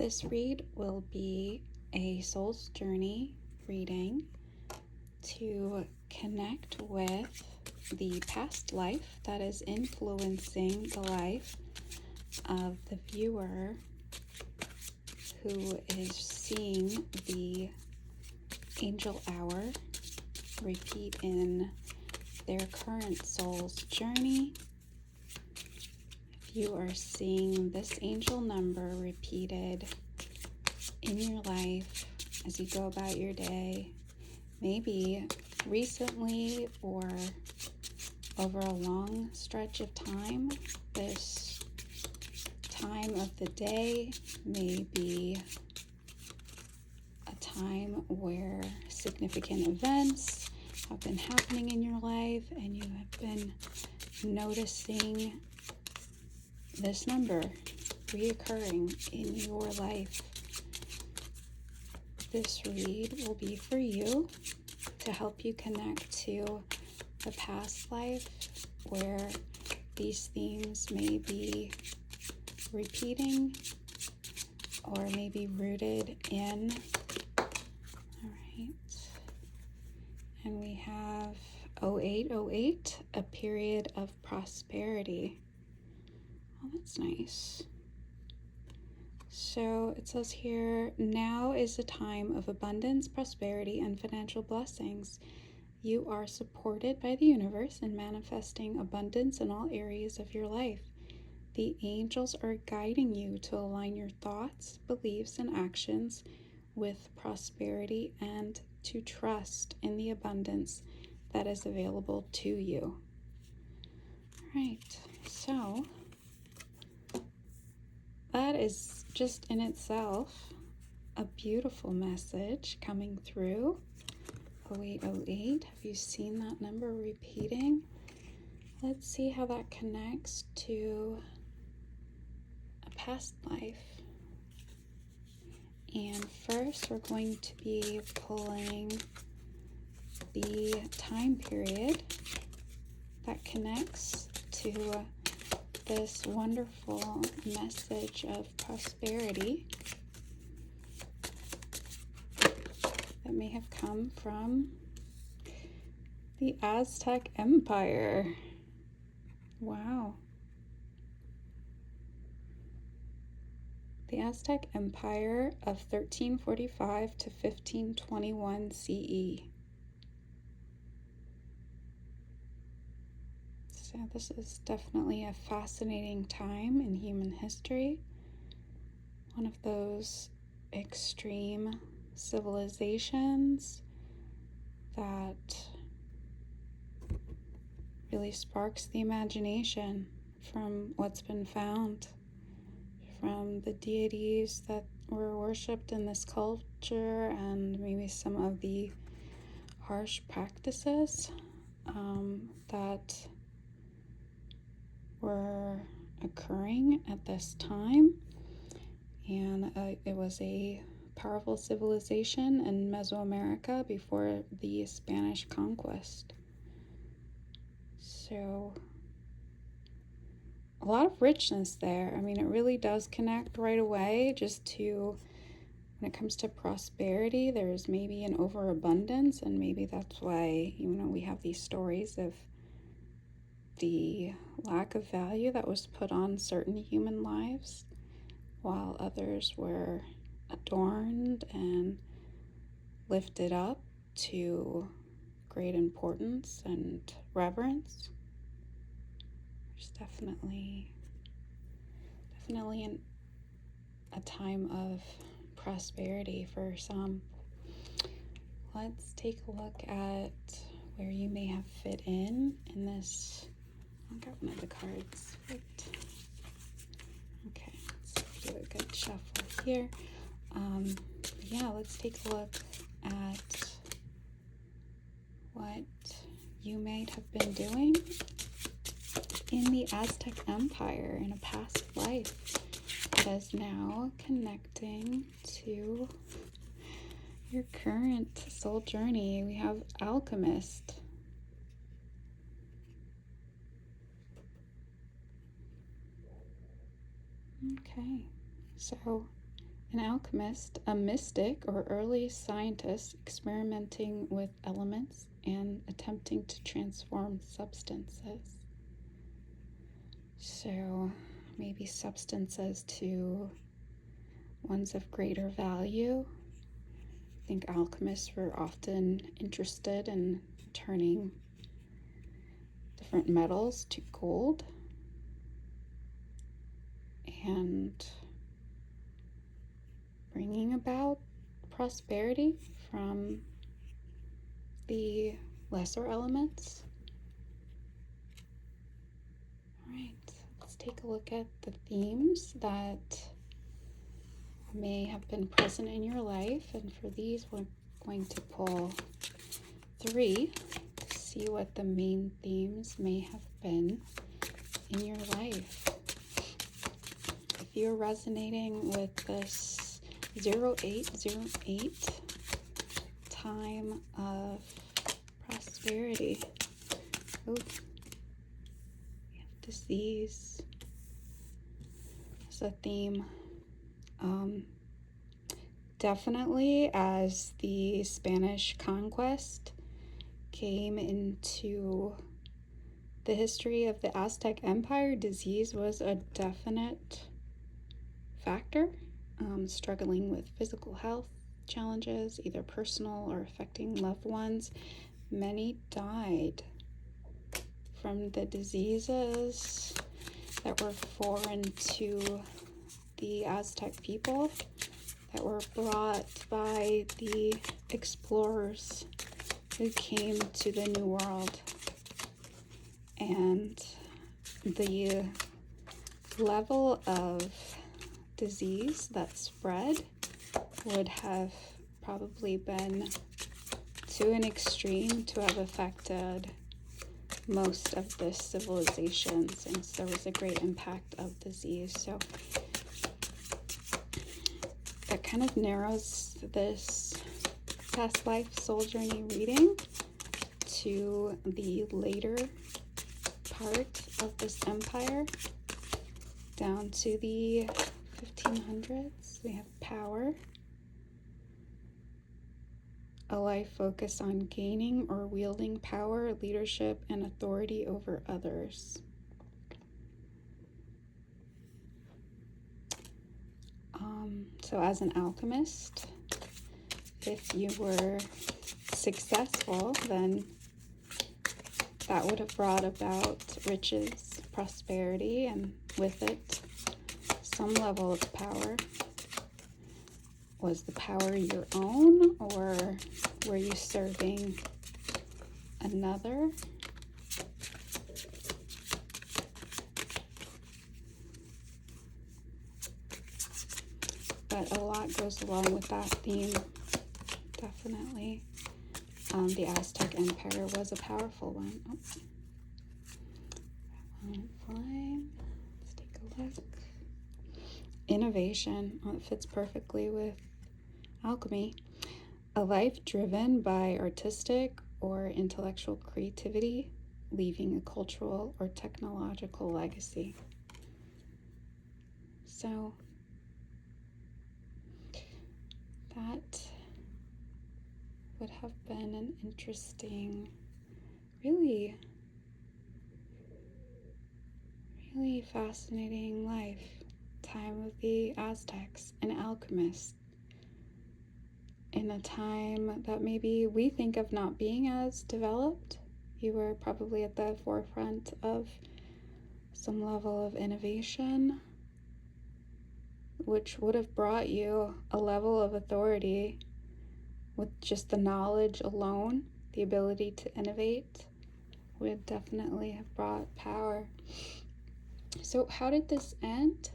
This read will be a soul's journey reading to connect with the past life that is influencing the life of the viewer who is seeing the angel hour repeat in their current soul's journey. If you are seeing this angel number repeated in your life as you go about your day, maybe recently or over a long stretch of time, this time of the day may be a time where significant events have been happening in your life and you have been noticing this number reoccurring in your life. This read will be for you to help you connect to the past life where these themes may be repeating or maybe rooted in. All right. And we have 0808, a period of prosperity. Oh, that's nice. So it says here, now is a time of abundance, prosperity, and financial blessings. You are supported by the universe in manifesting abundance in all areas of your life. The angels are guiding you to align your thoughts, beliefs, and actions with prosperity and to trust in the abundance that is available to you. All right, so that is just in itself a beautiful message coming through. 0808, have you seen that number repeating? Let's see how that connects to a past life. And first we're going to be pulling the time period that connects to this wonderful message of prosperity that may have come from the Aztec Empire. Wow. The Aztec Empire of 1345 to 1521 CE. So this is definitely a fascinating time in human history. One of those extreme civilizations that really sparks the imagination from what's been found, from the deities that were worshipped in this culture, and maybe some of the harsh practices that were occurring at this time. And it was a powerful civilization in Mesoamerica before the Spanish conquest. So a lot of richness there. I mean, it really does connect right away just to, when it comes to prosperity, there's maybe an overabundance, and maybe that's why, we have these stories of the lack of value that was put on certain human lives, while others were adorned and lifted up to great importance and reverence. There's definitely a time of prosperity for some. Let's take a look at where you may have fit in this. I'll get one of the cards. Right. Okay, let's do a good shuffle here. Yeah, let's take a look at what you might have been doing in the Aztec Empire in a past life that is now connecting to your current soul journey. We have Alchemist. Okay, so An alchemist, a mystic or early scientist experimenting with elements and attempting to transform substances. So maybe substances to ones of greater value. I think alchemists were often interested in turning different metals to gold and bringing about prosperity from the lesser elements. All right, let's take a look at the themes that may have been present in your life. And for these, we're going to pull 3 to see what the main themes may have been in your life. If you're resonating with this 0808 time of prosperity, we have disease as a theme. Definitely as the Spanish conquest came into the history of the Aztec Empire, disease was a definite factor. Struggling with physical health challenges, either personal or affecting loved ones. Many died from the diseases that were foreign to the Aztec people, that were brought by the explorers who came to the New World. And the level of disease that spread would have probably been to an extreme to have affected most of the civilizations, and so there was a great impact of disease. So that kind of narrows this past life soul journey reading to the later part of this empire, down to the 1500s. We have power, a life focused on gaining or wielding power, leadership, and authority over others. So as an alchemist, if you were successful, then that would have brought about riches, prosperity, and with it, some level of power. Was the power your own, or were you serving another? But a lot goes along with that theme, definitely. The Aztec Empire was a powerful one. Oh. That went fine. Let's take a look. Innovation. Well, it fits perfectly with alchemy. A life driven by artistic or intellectual creativity, leaving a cultural or technological legacy. So that would have been an interesting, really fascinating life. Time of the Aztecs, an alchemist, in a time that maybe we think of not being as developed. You were probably at the forefront of some level of innovation, which would have brought you a level of authority with just the knowledge alone. The ability to innovate would definitely have brought power. So how did this end?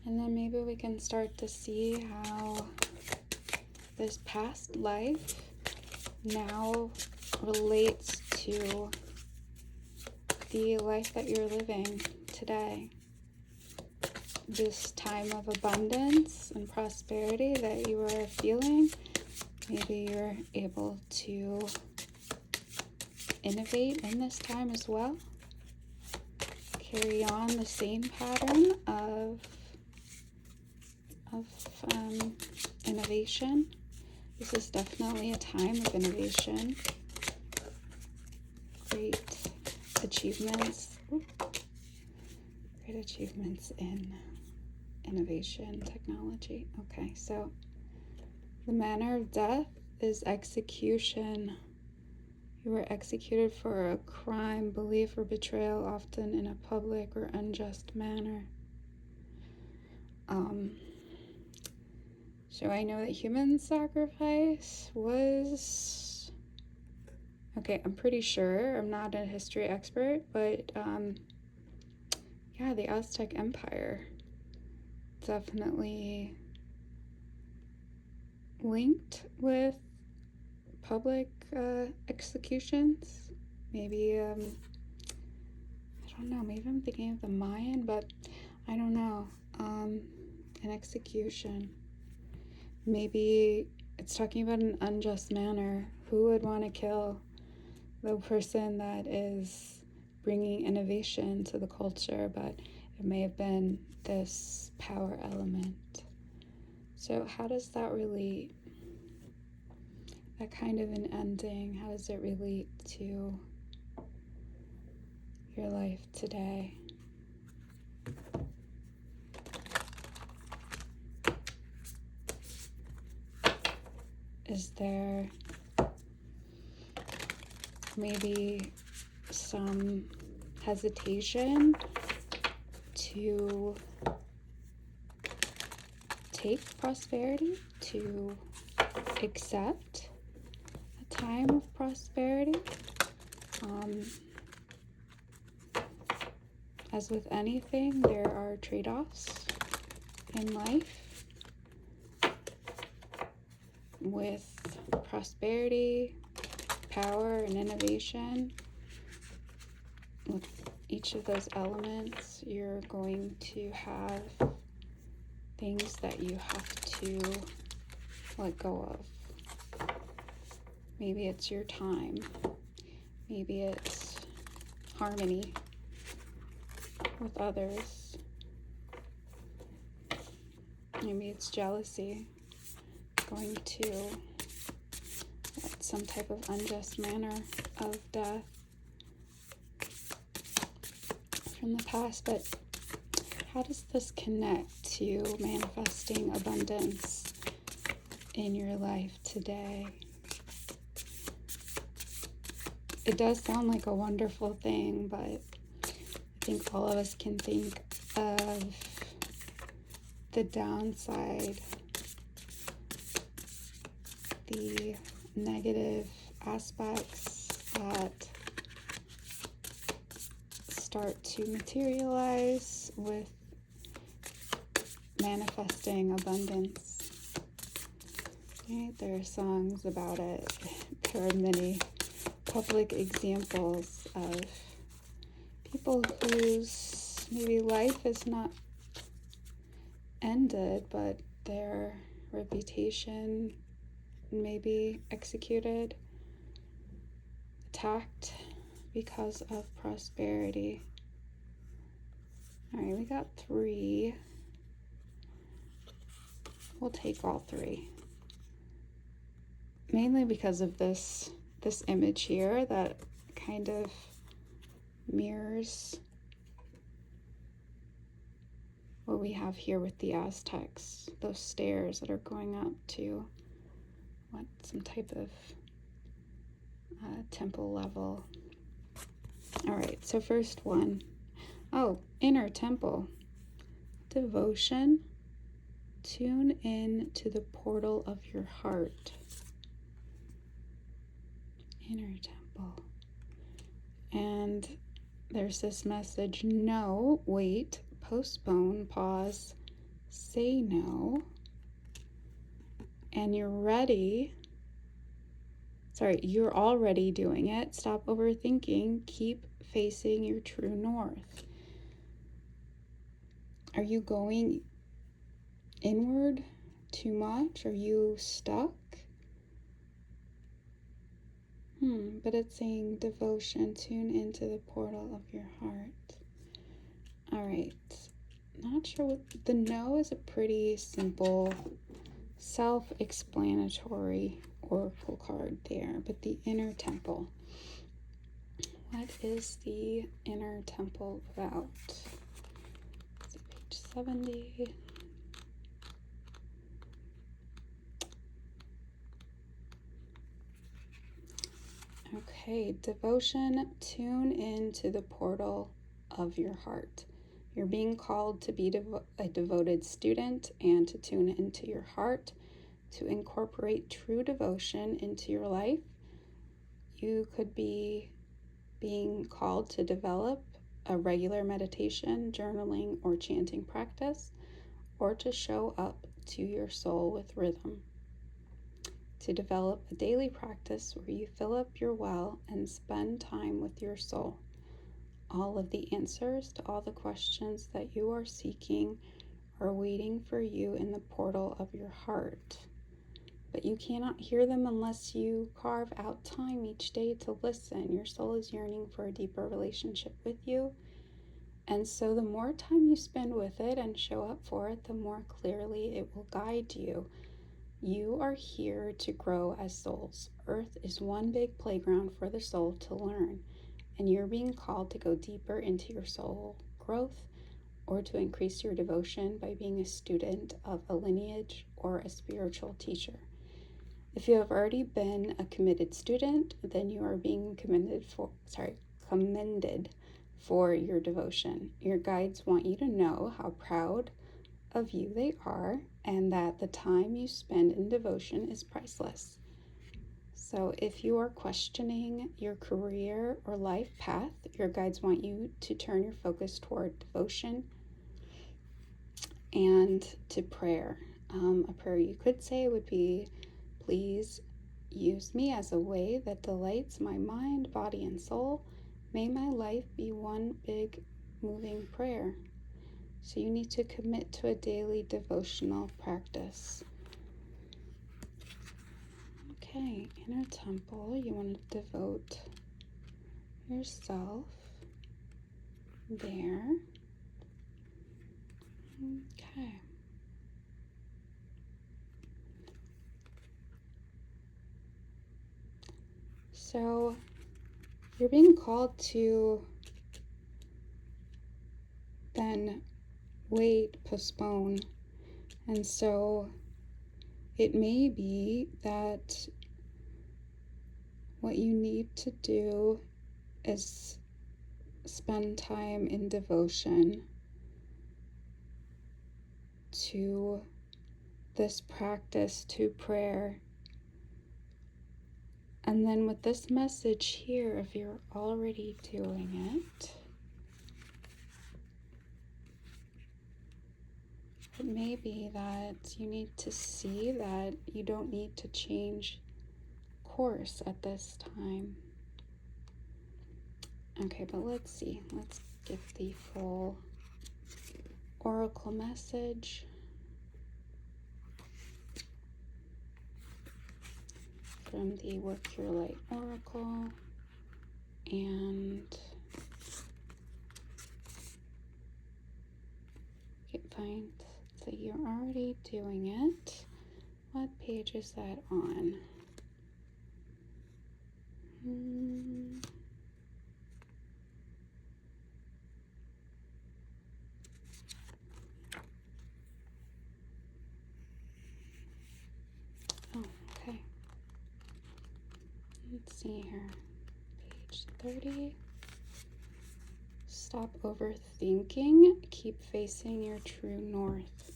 And then maybe we can start to see how this past life now relates to the life that you're living today. This time of abundance and prosperity that you are feeling, maybe you're able to innovate in this time as well. Carry on the same pattern of of innovation. This is definitely a time of innovation. Great achievements. Great achievements in innovation, technology. Okay, so the manner of death is execution. You were executed for a crime, belief, or betrayal, often in a public or unjust manner. So I know that human sacrifice was... Okay, I'm pretty sure. I'm not a history expert, but yeah, the Aztec Empire definitely linked with public executions. Maybe, I don't know, maybe I'm thinking of the Mayan, but I don't know. An execution. Maybe it's talking about an unjust manner. Who would want to kill the person that is bringing innovation to the culture? But it may have been this power element. So how does that relate? That kind of an ending, how does it relate to your life today? Is there maybe some hesitation to take prosperity, to accept a time of prosperity? As with anything, there are trade-offs in life. With prosperity, power, and innovation, with each of those elements, you're going to have things that you have to let go of. Maybe it's your time. Maybe it's harmony with others. Maybe it's jealousy. Going to some type of unjust manner of death from the past. But how does this connect to manifesting abundance in your life today? It does sound like a wonderful thing, but I think all of us can think of the downside, the negative aspects that start to materialize with manifesting abundance. Right? There are songs about it. There are many public examples of people whose maybe life is not ended, but their reputation may be executed, attacked because of prosperity. All right, we got 3. We'll take all 3. Mainly because of this image here that kind of mirrors what we have here with the Aztecs, those stairs that are going up to some type of temple level. All right, so first one. Oh, inner temple. Devotion. Tune in to the portal of your heart. Inner temple. And there's this message: no, wait, postpone, pause, say no. And you're already doing it. Stop overthinking. Keep facing your true north. Are you going inward too much? Are you stuck? But it's saying devotion. Tune into the portal of your heart. All right. not sure what the no is. A pretty simple, self-explanatory oracle card there, but the inner temple. What is the inner temple about? Let's see, page 70. Okay, devotion. Tune into the portal of your heart. You're being called to be a devoted student and to tune into your heart, to incorporate true devotion into your life. You could be being called to develop a regular meditation, journaling, or chanting practice, or to show up to your soul with rhythm. To develop a daily practice where you fill up your well and spend time with your soul. All of the answers to all the questions that you are seeking are waiting for you in the portal of your heart. But you cannot hear them unless you carve out time each day to listen. Your soul is yearning for a deeper relationship with you. And so the more time you spend with it and show up for it, the more clearly it will guide you. You are here to grow as souls. Earth is one big playground for the soul to learn, and you're being called to go deeper into your soul growth or to increase your devotion by being a student of a lineage or a spiritual teacher. If you have already been a committed student, then you are being commended for your devotion. Your guides want you to know how proud of you they are, and that the time you spend in devotion is priceless. So if you are questioning your career or life path, your guides want you to turn your focus toward devotion and to prayer. A prayer you could say would be, please use me as a way that delights my mind, body, and soul. May my life be one big moving prayer. So you need to commit to a daily devotional practice. Okay, inner temple, you want to devote yourself there. Okay. So you're being called to then wait, postpone. And so it may be that what you need to do is spend time in devotion to this practice, to prayer. And then with this message here, if you're already doing it, it may be that you need to see that you don't need to change course at this time. Okay, but let's see. Let's get the full oracle message. From the Work Your Light Oracle, and find that you're already doing it. What page is that on? Oh, okay. Let's see here. Page 30. Stop overthinking. Keep facing your true north.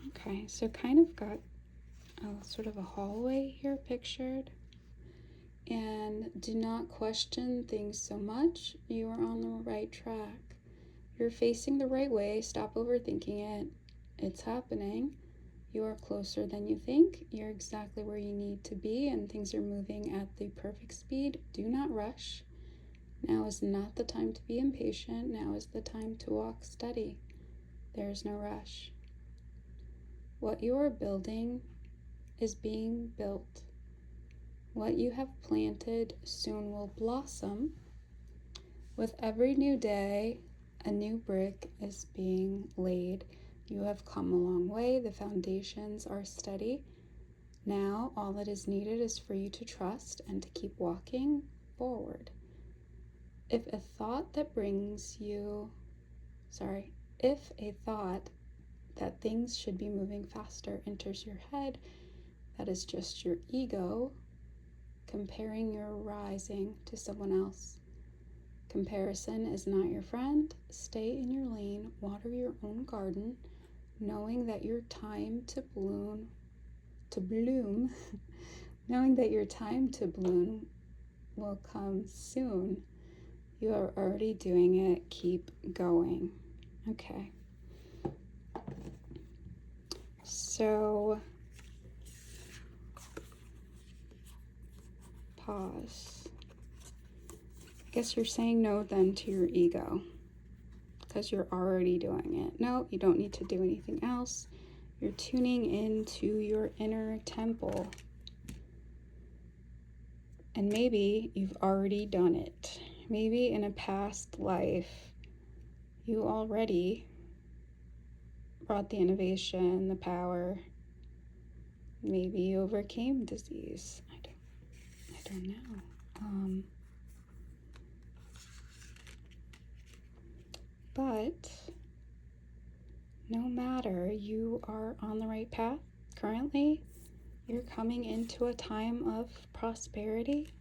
Okay, so kind of got sort of a hallway here pictured. And do not question things so much. You are on the right track. You're facing the right way. Stop overthinking it. It's happening. You are closer than you think. You're exactly where you need to be, and things are moving at the perfect speed. Do not rush. Now is not the time to be impatient. Now is the time to walk steady. There is no rush. What you are building is being built. What you have planted soon will blossom, With every new day, a new brick is being laid. You have come a long way. The foundations are steady. Now, all that is needed is for you to trust and to keep walking forward. If a thought that things should be moving faster enters your head, that is just your ego comparing your rising to someone else. Comparison is not your friend. Stay in your lane, water your own garden, knowing that your time to bloom, knowing that your time to bloom will come soon. You are already doing it. Keep going. Okay. So, pause. I guess you're saying no then to your ego because you're already doing it. No, you don't need to do anything else. You're tuning into your inner temple. And maybe you've already done it. Maybe in a past life, you already brought the innovation, the power. Maybe you overcame disease. I don't know. But no matter, you are on the right path currently. You're coming into a time of prosperity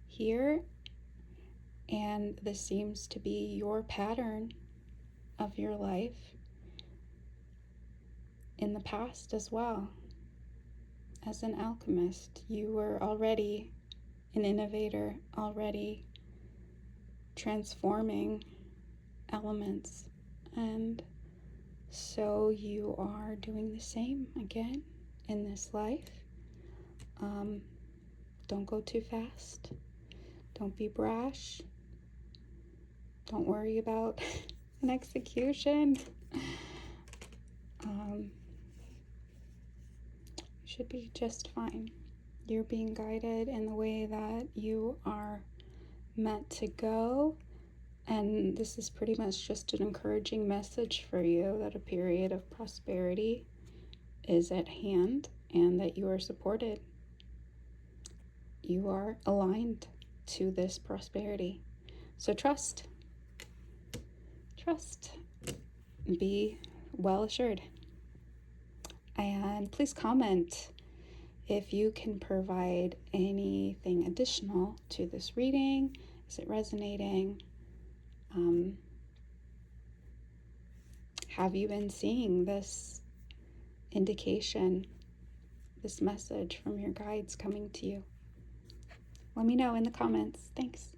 here, and this seems to be your pattern of your life in the past as well. As an alchemist, you were already an innovator, already transforming elements, and so you are doing the same again in this life. Don't go too fast. Don't be brash. Don't worry about an execution. You should be just fine. You're being guided in the way that you are meant to go. And this is pretty much just an encouraging message for you that a period of prosperity is at hand and that you are supported. You are aligned to this prosperity. So trust. Be well assured. And please comment if you can provide anything additional to this reading. Is it resonating? Have you been seeing this indication, this message from your guides coming to you? Let me know in the comments. Thanks.